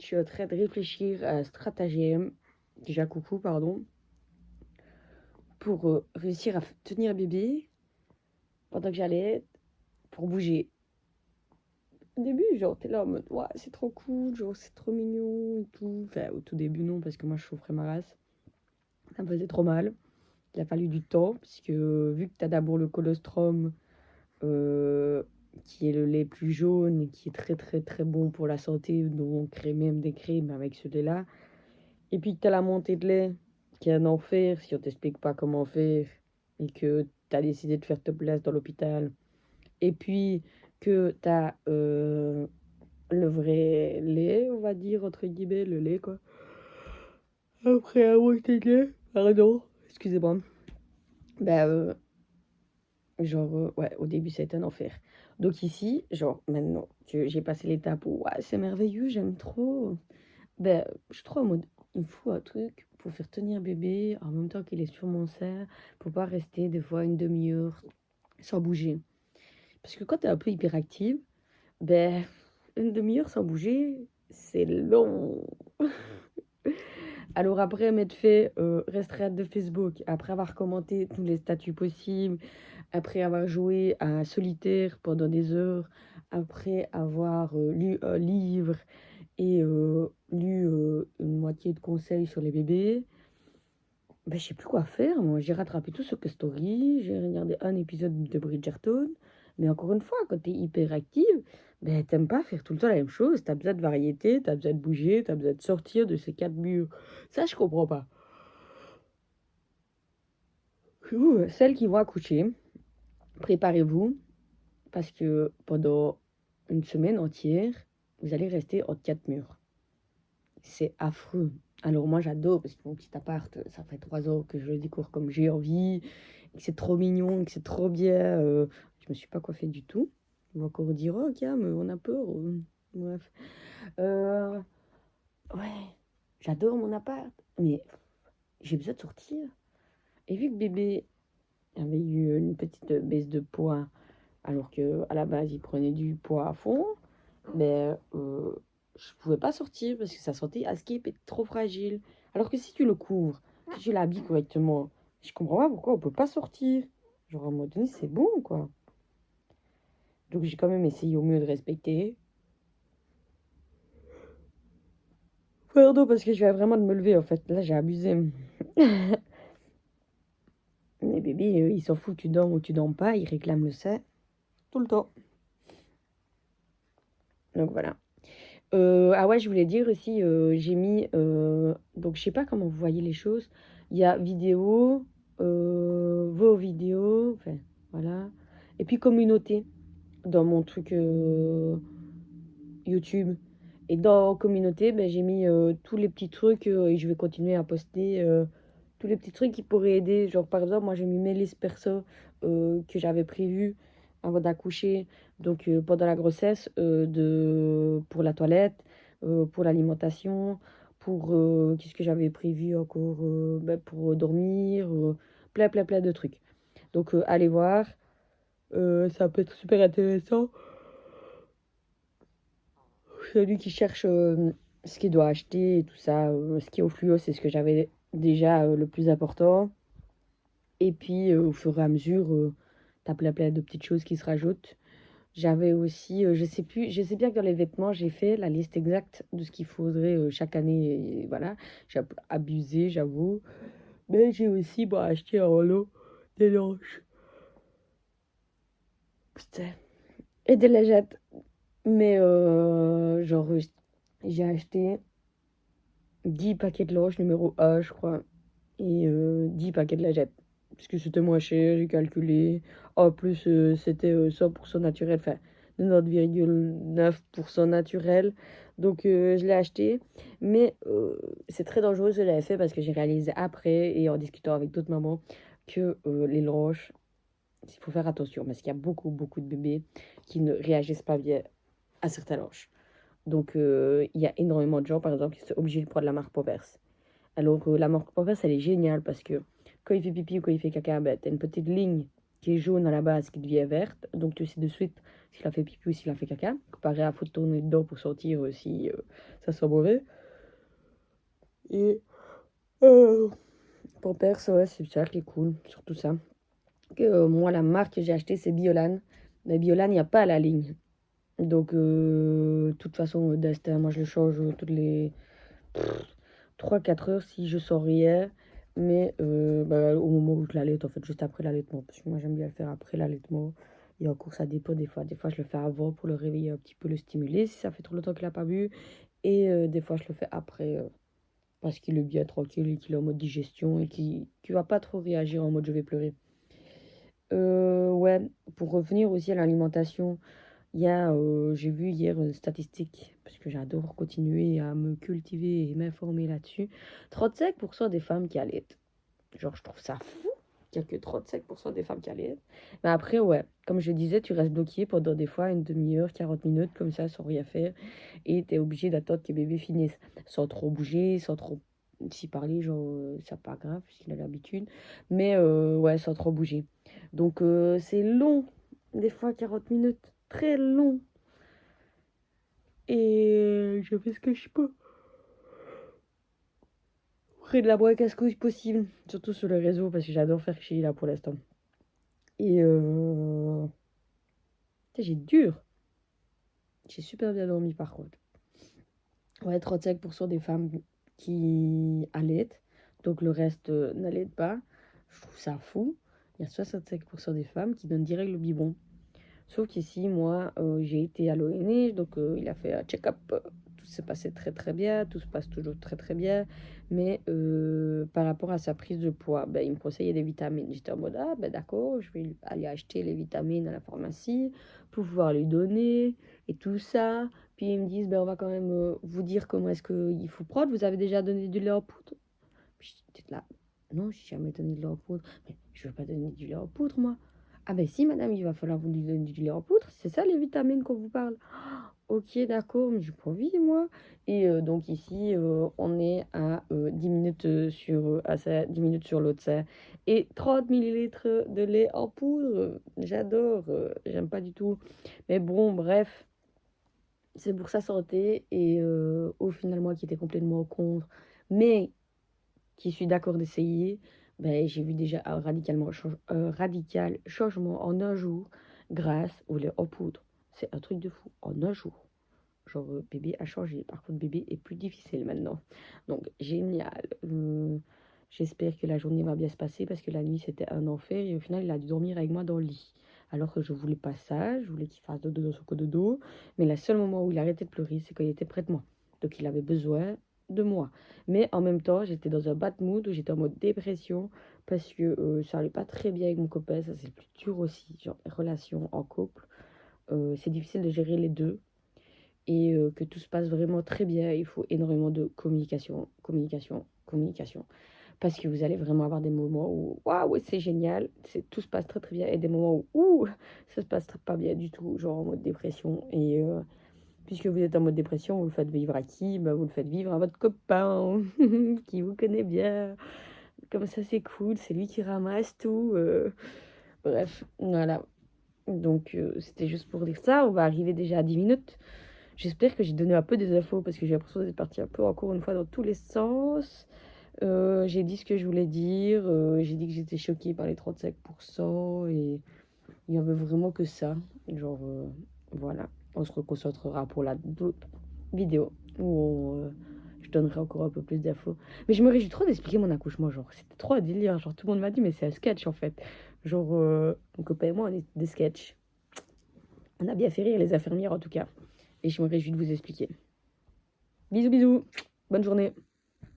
je suis en train de réfléchir à un stratagème, déjà coucou, pardon, pour réussir à tenir bébé pendant que j'allais pour bouger. Au début, genre, t'es là en mode, ouais, c'est trop cool, genre, c'est trop mignon et tout. Enfin, au tout début, non, parce que moi, je souffrais ma race. Ça me faisait trop mal. Il a fallu du temps, parce que vu que t'as d'abord le colostrum, euh, qui est le lait plus jaune et qui est très, très, très bon pour la santé, dont on crée même des crèmes avec ce lait-là. Et puis que t'as la montée de lait, qui est un enfer si on t'explique pas comment faire, et que t'as décidé de faire te place dans l'hôpital. Et puis que t'as le vrai lait, on va dire, entre guillemets, le lait, quoi. Après la montée de lait, pardon, excusez-moi. Ben, genre, ouais, au début, c'était un enfer. Donc ici, genre, maintenant que j'ai passé l'étape où, ouais, c'est merveilleux, j'aime trop. Ben, je suis trop en mode, il me faut un truc pour faire tenir bébé en même temps qu'il est sur mon sein, pour pas rester des fois une demi-heure sans bouger. Parce que quand t'es un peu hyperactive, ben, une demi-heure sans bouger, c'est long. Alors après m'être fait restreinte de Facebook, après avoir commenté tous les statuts possibles, après avoir joué à solitaire pendant des heures, après avoir lu un livre et lu une moitié de conseils sur les bébés, ben, je sais plus quoi faire. Moi, j'ai rattrapé tout sur Story, j'ai regardé un épisode de Bridgerton, mais encore une fois, quand t'es hyper active, ben, t'aimes pas faire tout le temps la même chose. T'as besoin de variété, t'as besoin de bouger, t'as besoin de sortir de ces quatre murs. Ça, je comprends pas. Celles qui vont accoucher, préparez-vous, parce que pendant une semaine entière, vous allez rester entre quatre murs. C'est affreux. Alors moi j'adore parce que mon petit appart, ça fait 3 ans que je le découvre comme j'ai envie, et que c'est trop mignon, et que c'est trop bien. Je me suis pas coiffée du tout. On va encore dire, oh Cam, on a peur. Bref. Euh, ouais, j'adore mon appart, mais j'ai besoin de sortir. Et vu que bébé avait eu une petite baisse de poids, alors que à la base il prenait du poids à fond, mais je pouvais pas sortir parce que sa santé à skip est trop fragile. Alors que si tu le couvres, si tu l'habilles correctement, je comprends pas pourquoi on peut pas sortir. Genre à un moment donné, c'est bon quoi. Donc j'ai quand même essayé au mieux de respecter. Pardon parce que je viens vraiment de me lever en fait. Là j'ai abusé. Mais bébé, il s'en fout, tu dors ou tu dors pas, il réclame le sein tout le temps. Donc voilà. Ah ouais, je voulais dire aussi, j'ai mis, donc je sais pas comment vous voyez les choses. Il y a vidéo, vos vidéos, enfin voilà. Et puis communauté dans mon truc YouTube. Et dans communauté, ben, j'ai mis tous les petits trucs et je vais continuer à poster tous les petits trucs qui pourraient aider. Genre par exemple, moi j'ai mis mes listes perso que j'avais prévues avant d'accoucher, donc pendant la grossesse, pour la toilette, pour l'alimentation, pour qu'est-ce que j'avais prévu encore, ben, pour dormir, plein plein plein de trucs. Donc allez voir, ça peut être super intéressant. Celui qui cherche ce qu'il doit acheter et tout ça, ce qui est au fluo, c'est ce que j'avais déjà le plus important. Et puis au fur et à mesure, t'as plein plein de petites choses qui se rajoutent. J'avais aussi, je sais plus, je sais bien que dans les vêtements, j'ai fait la liste exacte de ce qu'il faudrait chaque année. Et voilà, j'ai abusé, j'avoue. Mais j'ai aussi bon, acheté en lot des langes. Putain. Et des lingettes. Mais genre, j'ai acheté 10 paquets de langes numéro A, je crois. Et 10 paquets de lingettes. Parce que c'était moins cher, j'ai calculé. En plus, c'était 100% naturel. Enfin, 90,9% naturel. Donc, je l'ai acheté. Mais c'est très dangereux, je l'avais fait parce que j'ai réalisé après, et en discutant avec d'autres mamans, que les langes, il faut faire attention. Parce qu'il y a beaucoup, beaucoup de bébés qui ne réagissent pas bien à certains langes. Donc, il y a énormément de gens, par exemple, qui sont obligés de prendre la marque Pampers. Alors, la marque Pampers, elle est géniale parce que quand il fait pipi ou quand il fait caca, ben, t'as une petite ligne qui est jaune à la base qui devient verte. Donc, tu sais de suite s'il a fait pipi ou s'il a fait caca. Comparé à faut tourner dedans pour sortir si ça sent mauvais. Et Pampers, ouais, c'est ça qui est cool, surtout ça. Que moi, la marque que j'ai achetée, c'est Biolan. Mais Biolan, il n'y a pas la ligne. Donc, de toute façon, Destin, moi, je le change toutes les 3-4 heures si je sens rien. Mais au moment où je l'allaite, en fait, juste après l'allaitement. Parce que moi, j'aime bien le faire après l'allaitement. Et encore, ça dépend des fois. Des fois, je le fais avant pour le réveiller un petit peu, le stimuler si ça fait trop longtemps qu'il n'a pas bu. Et des fois, je le fais après parce qu'il est bien tranquille et qu'il est en mode digestion et qu'il ne va pas trop réagir en mode je vais pleurer. Ouais, pour revenir aussi à l'alimentation, il y a, j'ai vu hier une statistique, parce que j'adore continuer à me cultiver et m'informer là-dessus. 35% des femmes qui allaitent. Genre, je trouve ça fou qu'il n'y a que 35% des femmes qui allaitent. Mais après, ouais, comme je disais, tu restes bloqué pendant des fois une demi-heure, 40 minutes, comme ça, sans rien faire. Et tu es obligé d'attendre que bébé finisse, sans trop bouger, sans trop s'y parler, genre, c'est pas grave, puisqu'il a l'habitude. Mais ouais, sans trop bouger. Donc, c'est long, des fois 40 minutes, très long. Et je fais ce que je peux. Près de la boîte casse-couille possible, surtout sur le réseau, parce que j'adore faire chier là pour l'instant. Et j'ai dur. J'ai super bien dormi par contre. Ouais, 35% des femmes qui allaitent, donc le reste n'allaitent pas. Je trouve ça fou. Il y a 65% des femmes qui donnent direct le biberon. Sauf qu'ici, moi, j'ai été à l'ONH, donc il a fait un check-up. Tout s'est passé très très bien, tout se passe toujours très très bien. Mais par rapport à sa prise de poids, ben, il me conseillait des vitamines. J'étais en mode, ah ben d'accord, je vais aller acheter les vitamines à la pharmacie pour pouvoir lui donner et tout ça. Puis ils me disent, ben, on va quand même vous dire comment est-ce qu'il faut prendre. Vous avez déjà donné du lait en poudre? Puis j'étais là, non, j'ai jamais donné de lait en poudre. Mais je veux pas donner du lait en poudre, moi. Ah ben si, madame, il va falloir vous lui donner du lait en poudre. C'est ça les vitamines qu'on vous parle. Ok, d'accord, mais j'ai pas envie, moi. Et donc ici, on est à 10 minutes à ça, 10 minutes sur l'autre sein. Et 30 millilitres de lait en poudre. J'adore, j'aime pas du tout. Mais bon, bref, c'est pour sa santé. Et au final, moi qui étais complètement contre, mais qui suis d'accord d'essayer, ben, j'ai vu déjà un radical changement en un jour grâce au lait en poudre. C'est un truc de fou, en un jour. Genre, bébé a changé. Par contre, bébé est plus difficile maintenant. Donc, génial. J'espère que la journée va bien se passer parce que la nuit, c'était un enfer. Et au final, il a dû dormir avec moi dans le lit. Alors que je voulais pas ça. Je voulais qu'il fasse dodo dans son cododo. Mais le seul moment où il arrêtait de pleurer, c'est quand il était près de moi. Donc, il avait besoin de moi. Mais en même temps, j'étais dans un bad mood où j'étais en mode dépression parce que ça allait pas très bien avec mon copain. Ça, c'est le plus dur aussi. Genre, les relations en couple. C'est difficile de gérer les deux et que tout se passe vraiment très bien. Il faut énormément de communication, communication, communication. Parce que vous allez vraiment avoir des moments où waouh, ouais, c'est génial, tout se passe très très bien, et des moments où ça se passe pas bien du tout, genre en mode dépression. Et puisque vous êtes en mode dépression, vous le faites vivre à qui? Bah, vous le faites vivre à votre copain qui vous connaît bien. Comme ça, c'est cool, c'est lui qui ramasse tout. Bref, voilà. Donc, c'était juste pour dire ça. On va arriver déjà à 10 minutes. J'espère que j'ai donné un peu des infos parce que j'ai l'impression d'être partie un peu encore une fois dans tous les sens. J'ai dit ce que je voulais dire. J'ai dit que j'étais choquée par les 35% et il n'y avait vraiment que ça. Genre, voilà. On se reconcentrera pour la d'autres vidéo où je donnerai encore un peu plus d'infos. Mais je me réjouis trop d'expliquer mon accouchement. Genre, c'était trop un délire. Genre, tout le monde m'a dit, mais c'est un sketch en fait. Genre, mon copain et moi, on est des sketchs. On a bien fait rire les infirmières en tout cas. Et je me réjouis de vous expliquer. Bisous, bisous. Bonne journée.